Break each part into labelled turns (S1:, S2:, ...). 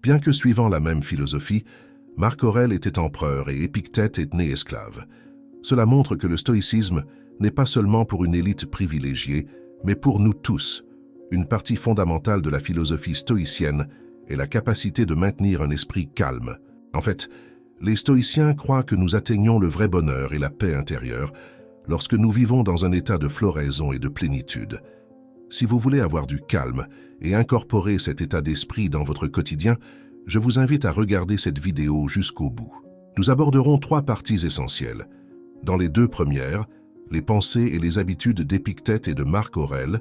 S1: Bien que suivant la même philosophie, Marc Aurèle était empereur et Épictète est né esclave. Cela montre que le stoïcisme n'est pas seulement pour une élite privilégiée, mais pour nous tous. Une partie fondamentale de la philosophie stoïcienne est la capacité de maintenir un esprit calme. En fait, les stoïciens croient que nous atteignons le vrai bonheur et la paix intérieure lorsque nous vivons dans un état de floraison et de plénitude. Si vous voulez avoir du calme et incorporer cet état d'esprit dans votre quotidien, je vous invite à regarder cette vidéo jusqu'au bout. Nous aborderons 3 parties essentielles. Dans les 2 premières, les pensées et les habitudes d'Épictète et de Marc Aurèle,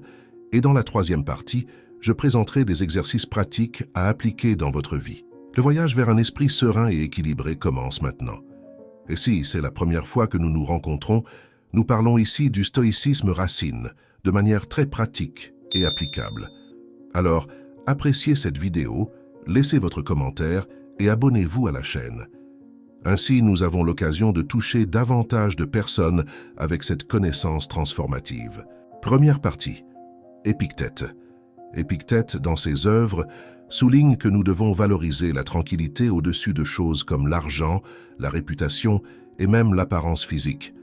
S1: et dans la 3e partie, je présenterai des exercices pratiques à appliquer dans votre vie. Le voyage vers un esprit serein et équilibré commence maintenant. Et si c'est la première fois que nous nous rencontrons, nous parlons ici du stoïcisme racine, de manière très pratique et applicable. Alors, appréciez cette vidéo, laissez votre commentaire et abonnez-vous à la chaîne. Ainsi, nous avons l'occasion de toucher davantage de personnes avec cette connaissance transformative. Première partie. Épictète. Épictète, dans ses œuvres, souligne que nous devons valoriser la tranquillité au-dessus de choses comme l'argent, la réputation et même l'apparence physique.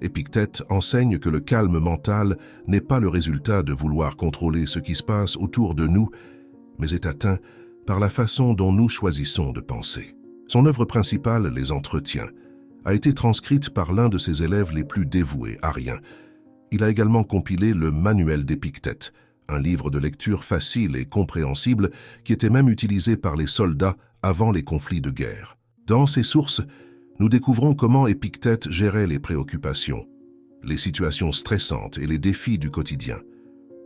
S1: Épictète enseigne que le calme mental n'est pas le résultat de vouloir contrôler ce qui se passe autour de nous, mais est atteint par la façon dont nous choisissons de penser. Son œuvre principale, Les Entretiens, a été transcrite par l'un de ses élèves les plus dévoués, Arien. Il a également compilé le Manuel d'Épictète, un livre de lecture facile et compréhensible qui était même utilisé par les soldats avant les conflits de guerre. Dans ces sources, nous découvrons comment Épictète gérait les préoccupations, les situations stressantes et les défis du quotidien.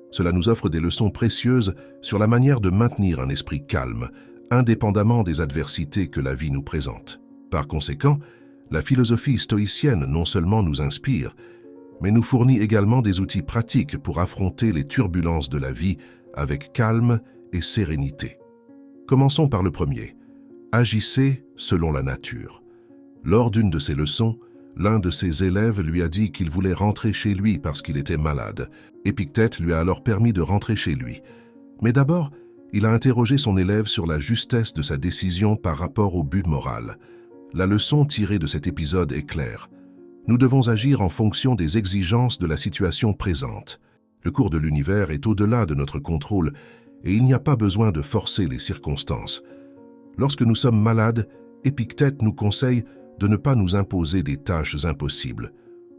S1: Cela nous offre des leçons précieuses sur la manière de maintenir un esprit calme, indépendamment des adversités que la vie nous présente. Par conséquent, la philosophie stoïcienne non seulement nous inspire, mais nous fournit également des outils pratiques pour affronter les turbulences de la vie avec calme et sérénité. Commençons par le premier. Agissez selon la nature. Lors d'une de ses leçons, l'un de ses élèves lui a dit qu'il voulait rentrer chez lui parce qu'il était malade. Épictète lui a alors permis de rentrer chez lui. Mais d'abord, il a interrogé son élève sur la justesse de sa décision par rapport au but moral. La leçon tirée de cet épisode est claire. Nous devons agir en fonction des exigences de la situation présente. Le cours de l'univers est au-delà de notre contrôle et il n'y a pas besoin de forcer les circonstances. Lorsque nous sommes malades, Épictète nous conseille de ne pas nous imposer des tâches impossibles.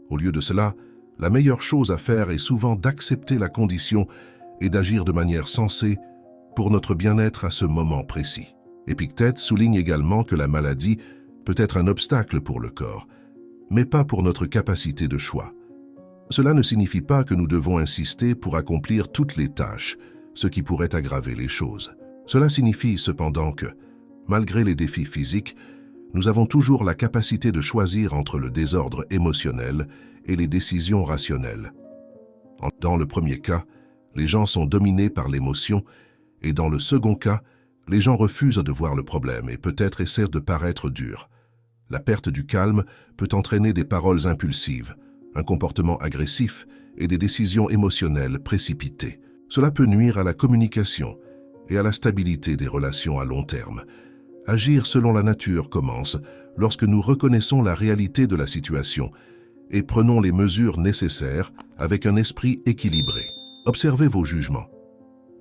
S1: Au lieu de cela, la meilleure chose à faire est souvent d'accepter la condition et d'agir de manière sensée pour notre bien-être à ce moment précis. Épictète souligne également que la maladie peut être un obstacle pour le corps, mais pas pour notre capacité de choix. Cela ne signifie pas que nous devons insister pour accomplir toutes les tâches, ce qui pourrait aggraver les choses. Cela signifie cependant que, malgré les défis physiques, nous avons toujours la capacité de choisir entre le désordre émotionnel et les décisions rationnelles. Dans le premier cas, les gens sont dominés par l'émotion et dans le second cas, les gens refusent de voir le problème et peut-être essaient de paraître durs. La perte du calme peut entraîner des paroles impulsives, un comportement agressif et des décisions émotionnelles précipitées. Cela peut nuire à la communication et à la stabilité des relations à long terme. Agir selon la nature commence lorsque nous reconnaissons la réalité de la situation et prenons les mesures nécessaires avec un esprit équilibré. Observez vos jugements.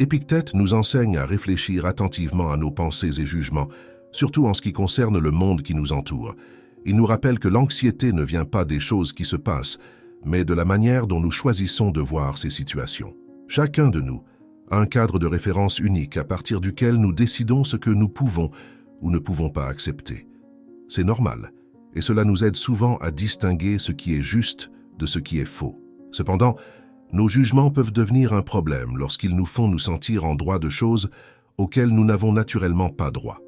S1: Épictète nous enseigne à réfléchir attentivement à nos pensées et jugements, surtout en ce qui concerne le monde qui nous entoure. Il nous rappelle que l'anxiété ne vient pas des choses qui se passent, mais de la manière dont nous choisissons de voir ces situations. Chacun de nous a un cadre de référence unique à partir duquel nous décidons ce que nous pouvons ou ne pouvons pas accepter. C'est normal, et cela nous aide souvent à distinguer ce qui est juste de ce qui est faux. Cependant, nos jugements peuvent devenir un problème lorsqu'ils nous font nous sentir en droit de choses auxquelles nous n'avons naturellement pas droit.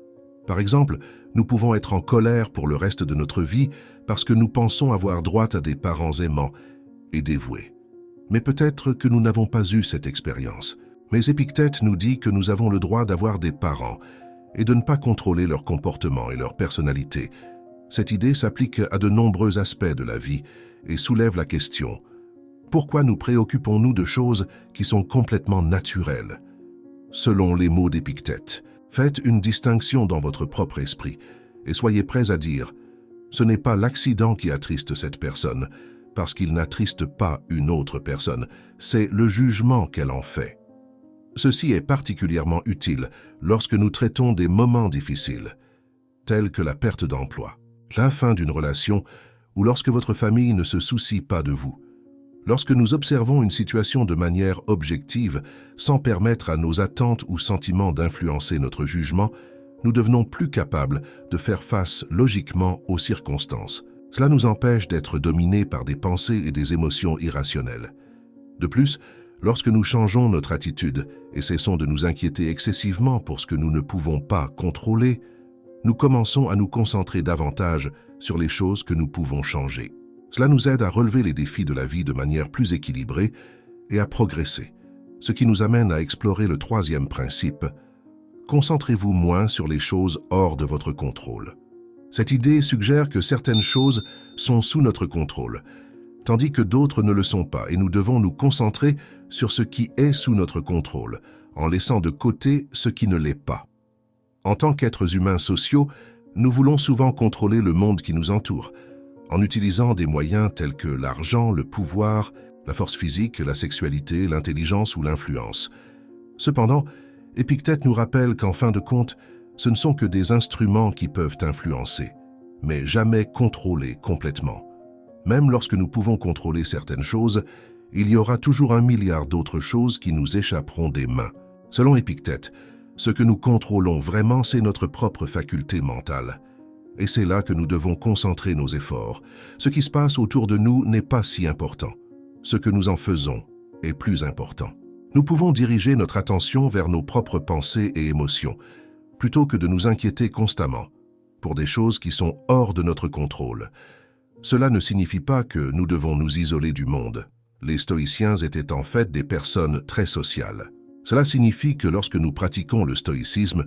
S1: Par exemple, nous pouvons être en colère pour le reste de notre vie parce que nous pensons avoir droit à des parents aimants et dévoués. Mais peut-être que nous n'avons pas eu cette expérience. Mais Épictète nous dit que nous avons le droit d'avoir des parents et de ne pas contrôler leur comportement et leur personnalité. Cette idée s'applique à de nombreux aspects de la vie et soulève la question: pourquoi nous préoccupons-nous de choses qui sont complètement naturelles? Selon les mots d'Épictète, Faites une distinction dans votre propre esprit et soyez prêts à dire « Ce n'est pas l'accident qui attriste cette personne, parce qu'il n'attriste pas une autre personne, c'est le jugement qu'elle en fait. » Ceci est particulièrement utile lorsque nous traitons des moments difficiles, tels que la perte d'emploi, la fin d'une relation ou lorsque votre famille ne se soucie pas de vous. Lorsque nous observons une situation de manière objective, sans permettre à nos attentes ou sentiments d'influencer notre jugement, nous devenons plus capables de faire face logiquement aux circonstances. Cela nous empêche d'être dominés par des pensées et des émotions irrationnelles. De plus, lorsque nous changeons notre attitude et cessons de nous inquiéter excessivement pour ce que nous ne pouvons pas contrôler, nous commençons à nous concentrer davantage sur les choses que nous pouvons changer. Cela nous aide à relever les défis de la vie de manière plus équilibrée et à progresser, ce qui nous amène à explorer le troisième principe. Concentrez-vous moins sur les choses hors de votre contrôle. Cette idée suggère que certaines choses sont sous notre contrôle, tandis que d'autres ne le sont pas, et nous devons nous concentrer sur ce qui est sous notre contrôle, en laissant de côté ce qui ne l'est pas. En tant qu'êtres humains sociaux, nous voulons souvent contrôler le monde qui nous entoure, en utilisant des moyens tels que l'argent, le pouvoir, la force physique, la sexualité, l'intelligence ou l'influence. Cependant, Épictète nous rappelle qu'en fin de compte, ce ne sont que des instruments qui peuvent influencer, mais jamais contrôler complètement. Même lorsque nous pouvons contrôler certaines choses, il y aura toujours 1 milliard d'autres choses qui nous échapperont des mains. Selon Épictète, ce que nous contrôlons vraiment, c'est notre propre faculté mentale. Et c'est là que nous devons concentrer nos efforts. Ce qui se passe autour de nous n'est pas si important. Ce que nous en faisons est plus important. Nous pouvons diriger notre attention vers nos propres pensées et émotions, plutôt que de nous inquiéter constamment pour des choses qui sont hors de notre contrôle. Cela ne signifie pas que nous devons nous isoler du monde. Les stoïciens étaient en fait des personnes très sociales. Cela signifie que lorsque nous pratiquons le stoïcisme,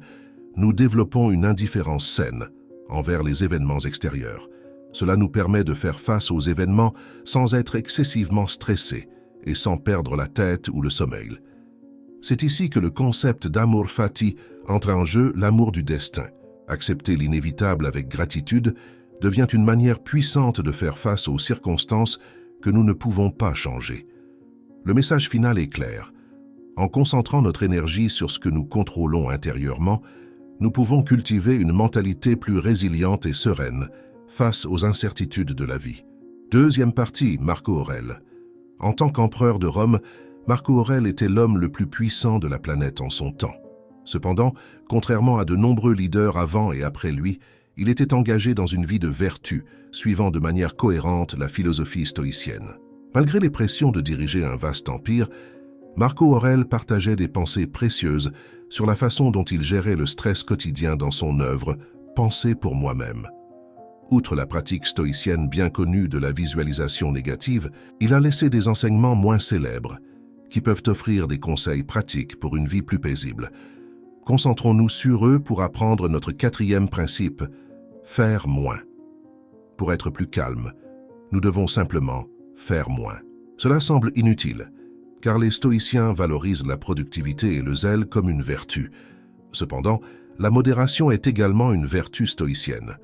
S1: nous développons une indifférence saine envers les événements extérieurs. Cela nous permet de faire face aux événements sans être excessivement stressés et sans perdre la tête ou le sommeil. C'est ici que le concept d'amour fati entre en jeu, l'amour du destin. Accepter l'inévitable avec gratitude devient une manière puissante de faire face aux circonstances que nous ne pouvons pas changer. Le message final est clair. En concentrant notre énergie sur ce que nous contrôlons intérieurement, nous pouvons cultiver une mentalité plus résiliente et sereine face aux incertitudes de la vie. Deuxième partie, Marco Aurèle. En tant qu'empereur de Rome, Marco Aurèle était l'homme le plus puissant de la planète en son temps. Cependant, contrairement à de nombreux leaders avant et après lui, il était engagé dans une vie de vertu, suivant de manière cohérente la philosophie stoïcienne. Malgré les pressions de diriger un vaste empire, Marco Aurèle partageait des pensées précieuses sur la façon dont il gérait le stress quotidien dans son œuvre « Penser pour moi-même ». Outre la pratique stoïcienne bien connue de la visualisation négative, il a laissé des enseignements moins célèbres, qui peuvent offrir des conseils pratiques pour une vie plus paisible. Concentrons-nous sur eux pour apprendre notre quatrième principe, faire moins. Pour être plus calme, nous devons simplement faire moins. Cela semble inutile, car les stoïciens valorisent la productivité et le zèle comme une vertu. Cependant, la modération est également une vertu stoïcienne.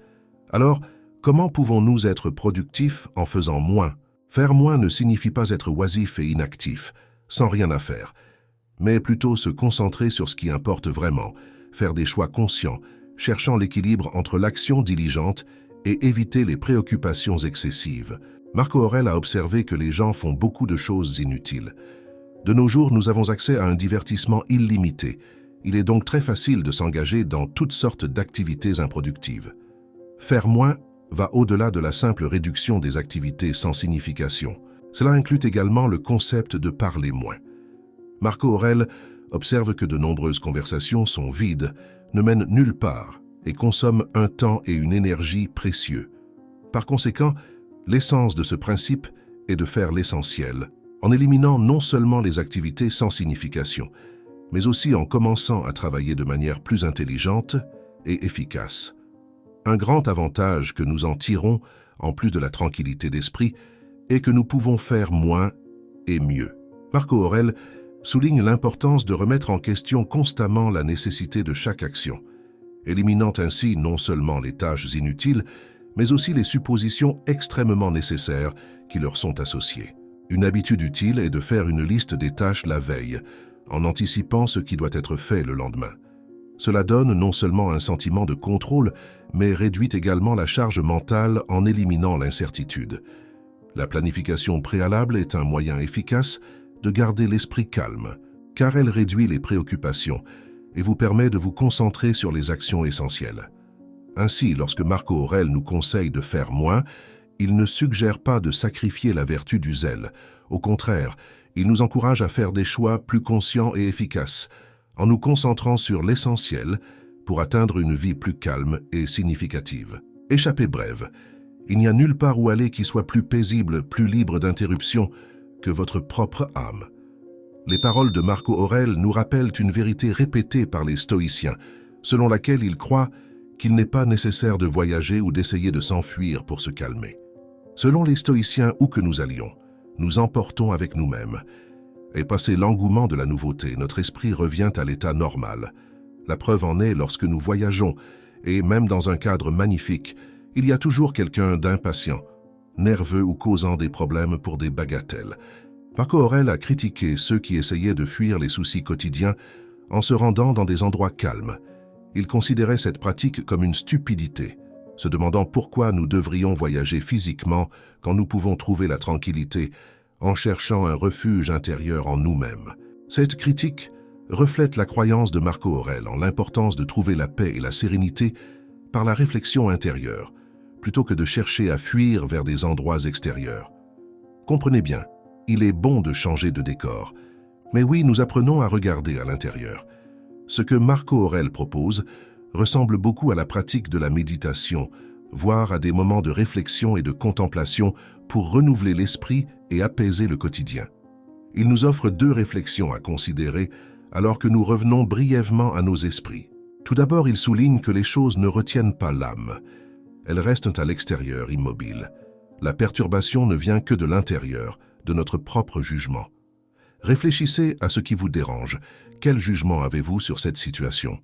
S1: Alors, comment pouvons-nous être productifs en faisant moins? Faire moins ne signifie pas être oisif et inactif, sans rien à faire, mais plutôt se concentrer sur ce qui importe vraiment, faire des choix conscients, cherchant l'équilibre entre l'action diligente et éviter les préoccupations excessives. Marco Aurèle a observé que les gens font beaucoup de choses inutiles. De nos jours, nous avons accès à un divertissement illimité. Il est donc très facile de s'engager dans toutes sortes d'activités improductives. Faire moins va au-delà de la simple réduction des activités sans signification. Cela inclut également le concept de parler moins. Marco Aurèle observe que de nombreuses conversations sont vides, ne mènent nulle part et consomment un temps et une énergie précieux. Par conséquent, l'essence de ce principe est de faire l'essentiel, en éliminant non seulement les activités sans signification, mais aussi en commençant à travailler de manière plus intelligente et efficace. Un grand avantage que nous en tirons, en plus de la tranquillité d'esprit, est que nous pouvons faire moins et mieux. Marco Aurèle souligne l'importance de remettre en question constamment la nécessité de chaque action, éliminant ainsi non seulement les tâches inutiles, mais aussi les suppositions extrêmement nécessaires qui leur sont associées. Une habitude utile est de faire une liste des tâches la veille, en anticipant ce qui doit être fait le lendemain. Cela donne non seulement un sentiment de contrôle, mais réduit également la charge mentale en éliminant l'incertitude. La planification préalable est un moyen efficace de garder l'esprit calme, car elle réduit les préoccupations et vous permet de vous concentrer sur les actions essentielles. Ainsi, lorsque Marco Aurèle nous conseille de faire moins, il ne suggère pas de sacrifier la vertu du zèle. Au contraire, il nous encourage à faire des choix plus conscients et efficaces, en nous concentrant sur l'essentiel pour atteindre une vie plus calme et significative. Échappée brève. Il n'y a nulle part où aller qui soit plus paisible, plus libre d'interruption que votre propre âme. Les paroles de Marco Aurèle nous rappellent une vérité répétée par les stoïciens, selon laquelle ils croient qu'il n'est pas nécessaire de voyager ou d'essayer de s'enfuir pour se calmer. Selon les stoïciens, où que nous allions, nous emportons avec nous-mêmes. Et passé l'engouement de la nouveauté, notre esprit revient à l'état normal. La preuve en est lorsque nous voyageons, et même dans un cadre magnifique, il y a toujours quelqu'un d'impatient, nerveux ou causant des problèmes pour des bagatelles. Marco Aurèle a critiqué ceux qui essayaient de fuir les soucis quotidiens en se rendant dans des endroits calmes. Il considérait cette pratique comme une stupidité, se demandant pourquoi nous devrions voyager physiquement quand nous pouvons trouver la tranquillité en cherchant un refuge intérieur en nous-mêmes. Cette critique reflète la croyance de Marco Aurèle en l'importance de trouver la paix et la sérénité par la réflexion intérieure, plutôt que de chercher à fuir vers des endroits extérieurs. Comprenez bien, il est bon de changer de décor, mais oui, nous apprenons à regarder à l'intérieur. Ce que Marco Aurèle propose ressemble beaucoup à la pratique de la méditation, voire à des moments de réflexion et de contemplation pour renouveler l'esprit et apaiser le quotidien. Il nous offre deux réflexions à considérer alors que nous revenons brièvement à nos esprits. Tout d'abord, il souligne que les choses ne retiennent pas l'âme. Elles restent à l'extérieur, immobiles. La perturbation ne vient que de l'intérieur, de notre propre jugement. Réfléchissez à ce qui vous dérange. Quel jugement avez-vous sur cette situation?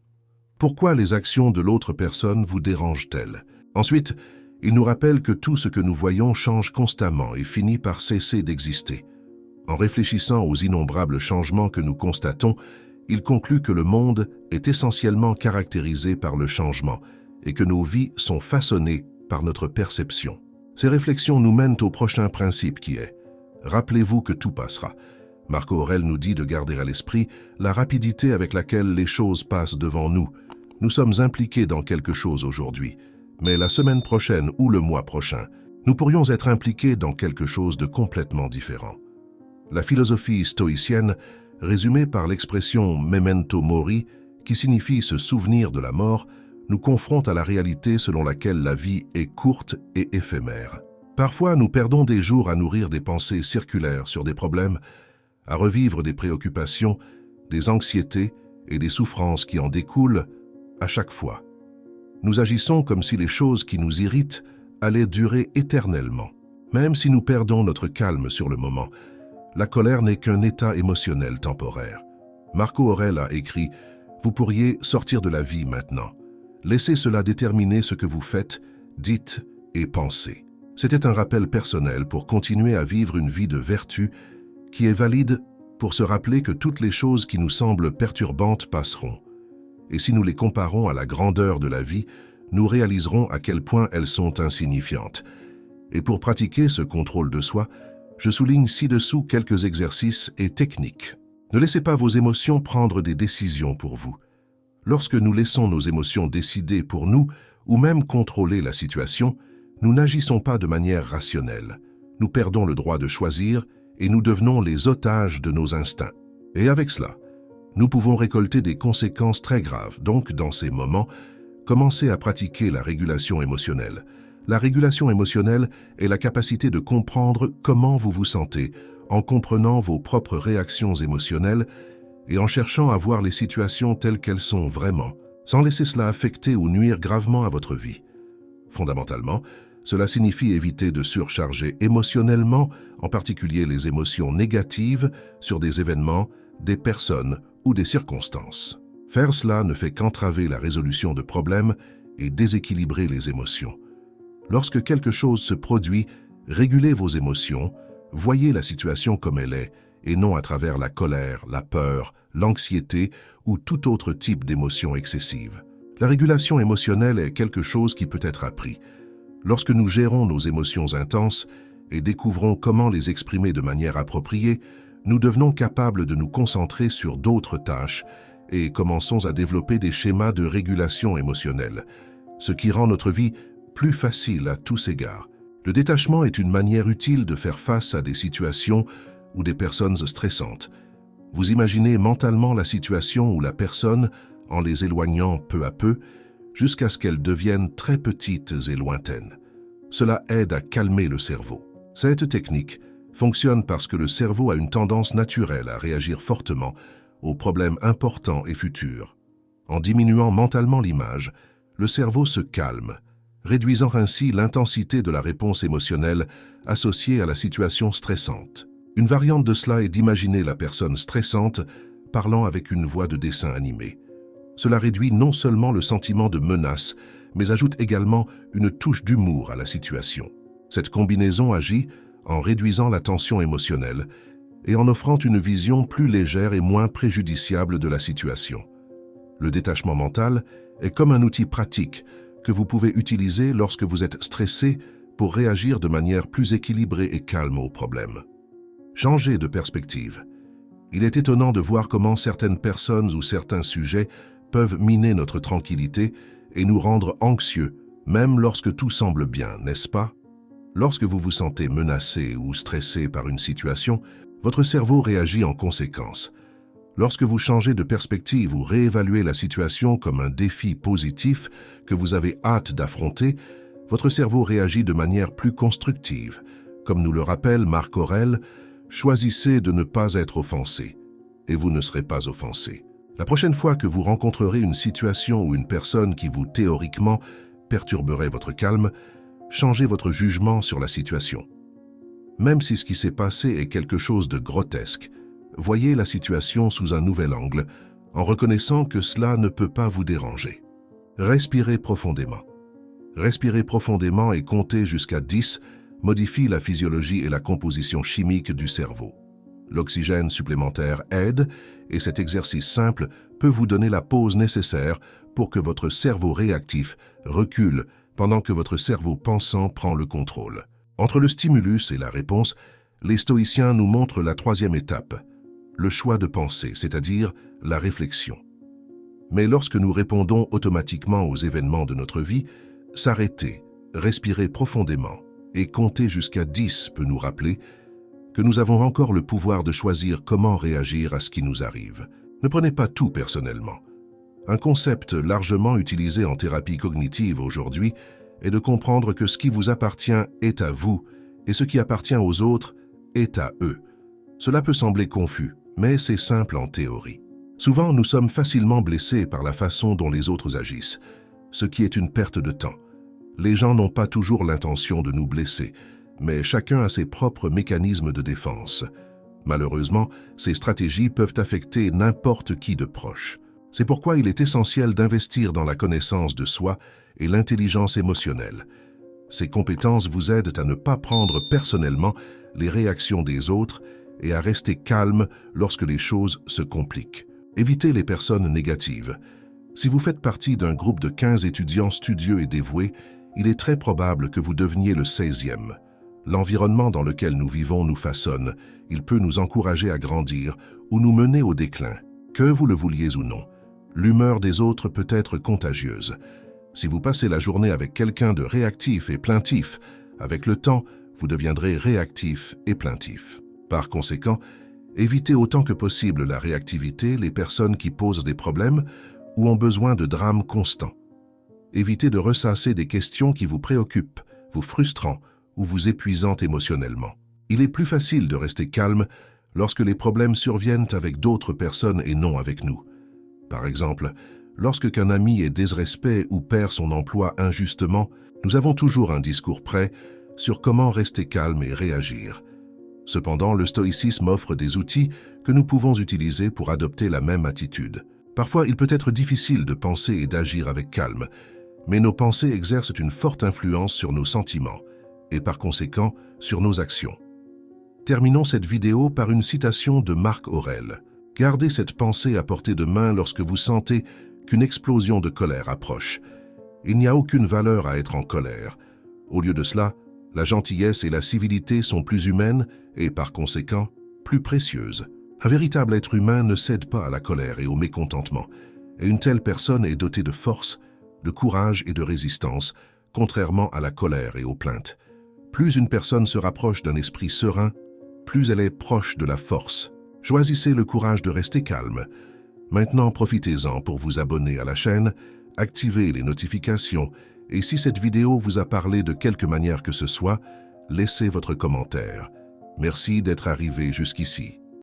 S1: Pourquoi les actions de l'autre personne vous dérangent-elles? Ensuite, il nous rappelle que tout ce que nous voyons change constamment et finit par cesser d'exister. En réfléchissant aux innombrables changements que nous constatons, il conclut que le monde est essentiellement caractérisé par le changement et que nos vies sont façonnées par notre perception. Ces réflexions nous mènent au prochain principe qui est « Rappelez-vous que tout passera ». Marco Aurèle nous dit de garder à l'esprit la rapidité avec laquelle les choses passent devant nous. Nous sommes impliqués dans quelque chose aujourd'hui, mais la semaine prochaine ou le mois prochain, nous pourrions être impliqués dans quelque chose de complètement différent. La philosophie stoïcienne, résumée par l'expression « memento mori », qui signifie se souvenir de la mort, nous confronte à la réalité selon laquelle la vie est courte et éphémère. Parfois, nous perdons des jours à nourrir des pensées circulaires sur des problèmes, à revivre des préoccupations, des anxiétés et des souffrances qui en découlent à chaque fois. Nous agissons comme si les choses qui nous irritent allaient durer éternellement. Même si nous perdons notre calme sur le moment, la colère n'est qu'un état émotionnel temporaire. Marco Aurèle a écrit « Vous pourriez sortir de la vie maintenant. Laissez cela déterminer ce que vous faites, dites et pensez. » C'était un rappel personnel pour continuer à vivre une vie de vertu qui est valide pour se rappeler que toutes les choses qui nous semblent perturbantes passeront. Et si nous les comparons à la grandeur de la vie, nous réaliserons à quel point elles sont insignifiantes. Et pour pratiquer ce contrôle de soi, je souligne ci-dessous quelques exercices et techniques. Ne laissez pas vos émotions prendre des décisions pour vous. Lorsque nous laissons nos émotions décider pour nous ou même contrôler la situation, nous n'agissons pas de manière rationnelle. Nous perdons le droit de choisir et nous devenons les otages de nos instincts. Et avec cela, nous pouvons récolter des conséquences très graves. Donc, dans ces moments, commencez à pratiquer la régulation émotionnelle. La régulation émotionnelle est la capacité de comprendre comment vous vous sentez, en comprenant vos propres réactions émotionnelles et en cherchant à voir les situations telles qu'elles sont vraiment, sans laisser cela affecter ou nuire gravement à votre vie. Fondamentalement, cela signifie éviter de surcharger émotionnellement, en particulier les émotions négatives, sur des événements, des personnes ou des circonstances. Faire cela ne fait qu'entraver la résolution de problèmes et déséquilibrer les émotions. Lorsque quelque chose se produit, régulez vos émotions, voyez la situation comme elle est, et non à travers la colère, la peur, l'anxiété ou tout autre type d'émotion excessive. La régulation émotionnelle est quelque chose qui peut être appris. Lorsque nous gérons nos émotions intenses et découvrons comment les exprimer de manière appropriée, nous devenons capables de nous concentrer sur d'autres tâches et commençons à développer des schémas de régulation émotionnelle, ce qui rend notre vie plus facile à tous égards. Le détachement est une manière utile de faire face à des situations ou des personnes stressantes. Vous imaginez mentalement la situation ou la personne en les éloignant peu à peu jusqu'à ce qu'elles deviennent très petites et lointaines. Cela aide à calmer le cerveau. Cette technique fonctionne parce que le cerveau a une tendance naturelle à réagir fortement aux problèmes importants et futurs. En diminuant mentalement l'image, le cerveau se calme, réduisant ainsi l'intensité de la réponse émotionnelle associée à la situation stressante. Une variante de cela est d'imaginer la personne stressante parlant avec une voix de dessin animé. Cela réduit non seulement le sentiment de menace, mais ajoute également une touche d'humour à la situation. Cette combinaison agit en réduisant la tension émotionnelle et en offrant une vision plus légère et moins préjudiciable de la situation. Le détachement mental est comme un outil pratique que vous pouvez utiliser lorsque vous êtes stressé pour réagir de manière plus équilibrée et calme aux problèmes. Changez de perspective. Il est étonnant de voir comment certaines personnes ou certains sujets peuvent miner notre tranquillité et nous rendre anxieux, même lorsque tout semble bien, n'est-ce pas? Lorsque vous vous sentez menacé ou stressé par une situation, votre cerveau réagit en conséquence. Lorsque vous changez de perspective ou réévaluez la situation comme un défi positif que vous avez hâte d'affronter, votre cerveau réagit de manière plus constructive. Comme nous le rappelle Marc Aurèle, choisissez de ne pas être offensé, et vous ne serez pas offensé. La prochaine fois que vous rencontrerez une situation ou une personne qui vous, théoriquement, perturberait votre calme, changez votre jugement sur la situation. Même si ce qui s'est passé est quelque chose de grotesque, voyez la situation sous un nouvel angle, en reconnaissant que cela ne peut pas vous déranger. Respirez profondément. Respirer profondément et compter jusqu'à 10 modifie la physiologie et la composition chimique du cerveau. L'oxygène supplémentaire aide, et cet exercice simple peut vous donner la pause nécessaire pour que votre cerveau réactif recule pendant que votre cerveau pensant prend le contrôle. Entre le stimulus et la réponse, les stoïciens nous montrent la troisième étape, le choix de penser, c'est-à-dire la réflexion. Mais lorsque nous répondons automatiquement aux événements de notre vie, s'arrêter, respirer profondément et compter jusqu'à 10 peut nous rappeler que nous avons encore le pouvoir de choisir comment réagir à ce qui nous arrive. Ne prenez pas tout personnellement. Un concept largement utilisé en thérapie cognitive aujourd'hui est de comprendre que ce qui vous appartient est à vous et ce qui appartient aux autres est à eux. Cela peut sembler confus, mais c'est simple en théorie. Souvent, nous sommes facilement blessés par la façon dont les autres agissent, ce qui est une perte de temps. Les gens n'ont pas toujours l'intention de nous blesser, mais chacun a ses propres mécanismes de défense. Malheureusement, ces stratégies peuvent affecter n'importe qui de proche. C'est pourquoi il est essentiel d'investir dans la connaissance de soi et l'intelligence émotionnelle. Ces compétences vous aident à ne pas prendre personnellement les réactions des autres et à rester calme lorsque les choses se compliquent. Évitez les personnes négatives. Si vous faites partie d'un groupe de 15 étudiants studieux et dévoués, il est très probable que vous deveniez le 16e. L'environnement dans lequel nous vivons nous façonne, il peut nous encourager à grandir ou nous mener au déclin. Que vous le vouliez ou non, l'humeur des autres peut être contagieuse. Si vous passez la journée avec quelqu'un de réactif et plaintif, avec le temps, vous deviendrez réactif et plaintif. Par conséquent, évitez autant que possible la réactivité, les personnes qui posent des problèmes ou ont besoin de drames constants. Évitez de ressasser des questions qui vous préoccupent, vous frustrant ou vous épuisant émotionnellement. Il est plus facile de rester calme lorsque les problèmes surviennent avec d'autres personnes et non avec nous. Par exemple, lorsque qu'un ami est désrespect ou perd son emploi injustement, nous avons toujours un discours prêt sur comment rester calme et réagir. Cependant, le stoïcisme offre des outils que nous pouvons utiliser pour adopter la même attitude. Parfois, il peut être difficile de penser et d'agir avec calme, mais nos pensées exercent une forte influence sur nos sentiments et par conséquent sur nos actions. Terminons cette vidéo par une citation de Marc Aurèle. « Gardez cette pensée à portée de main lorsque vous sentez qu'une explosion de colère approche. Il n'y a aucune valeur à être en colère. Au lieu de cela, la gentillesse et la civilité sont plus humaines et, par conséquent, plus précieuses. Un véritable être humain ne cède pas à la colère et au mécontentement, et une telle personne est dotée de force, de courage et de résistance, contrairement à la colère et aux plaintes. Plus une personne se rapproche d'un esprit serein, plus elle est proche de la force. Choisissez le courage de rester calme. Maintenant, profitez-en pour vous abonner à la chaîne, activer les notifications et si cette vidéo vous a parlé de quelque manière que ce soit, laissez votre commentaire. Merci d'être arrivé jusqu'ici.